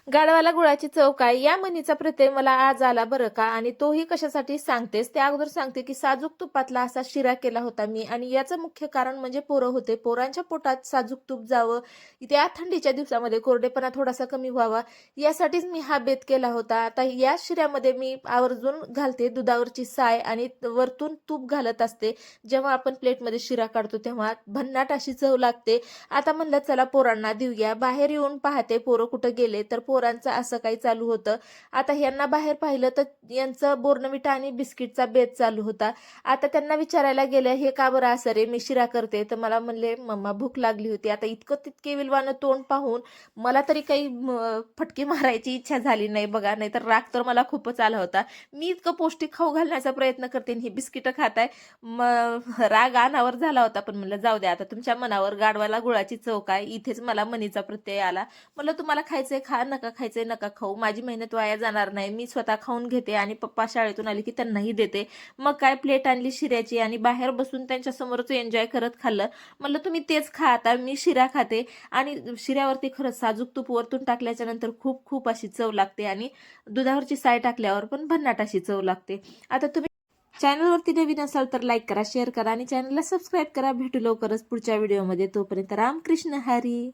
गाढवाला गुळाची चव काय या म्हणीचा प्रत्यय मला आज आला बरं का. आणि तोही कशासाठी सांगतेस त्या अगोदर सांगते की साजूक तुपातला असा शिरा केला होता मी. आणि याचं मुख्य कारण म्हणजे पोरं होते, पोरांच्या पोटात साजूक तूप जावं, त्या थंडीच्या दिवसामध्ये कोरडेपणा थोडासा कमी व्हावा, यासाठीच मी हा बेत केला होता. आता या शिऱ्यामध्ये मी आवर्जून घालते दुधावरची साय आणि वरतून तूप घालत असते. जेव्हा आपण प्लेटमध्ये शिरा काढतो तेव्हा भन्नाट अशी चव लागते. आता म्हणलं चला पोरांना देऊया. बाहेर येऊन पाहते पोरं कुठं गेले, तर पोरांचं असं काही चालू होतं. आता ह्यांना बाहेर पाहिलं तर यांचं बोर्नविटा आणि बिस्किटचा बेत चालू होता. आता त्यांना विचारायला गेलं, हे का बरं असं रे, मी शिरा करते. तर मला म्हणले मम्मा भूक लागली होती. आता इतकं तितके विलवानं तोंड पाहून मला तरी काही फटकी मारायची इच्छा झाली नाही बघा, नाही तर राग तर मला खूपच आला होता. मी इतकं पौष्टिक खाऊ घालण्याचा प्रयत्न करते, ही बिस्किटं खाताय. राग अनावर झाला होता, पण म्हणलं जाऊ द्या आता तुमच्या मनावर. गाढवाला गुळाची चव काय, इथेच मला मनीचा प्रत्यय आला. म्हणलं तुम्हाला खायचंय खा, नका खायचंय नका खाऊ, माझी मेहनत वाया जाणार नाही, मी स्वतः खाऊन घेते आणि पप्पा शाळेतून आले की त्यांनाही देते. मग काय प्लेट आणली शिऱ्याची आणि बाहेर बसून त्यांच्या समोरच एन्जॉय करत खाल्लं. म्हणलं तुम्ही तेच खा, आता मी शिरा खाते. आणि शिऱ्यावरती खरंच साजूक तूप वरतून टाकल्याच्या नंतर खूप खूप अशी चव लागते आणि दुधावरची साय टाकल्यावर पण भन्नाट अशी चव लागते. आता तुम्ही चॅनलवरती नवीन असाल तर लाईक करा, शेअर करा आणि चॅनलला सबस्क्राईब करा. भेटू लवकरच पुढच्या व्हिडिओमध्ये. तोपर्यंत रामकृष्ण हरी.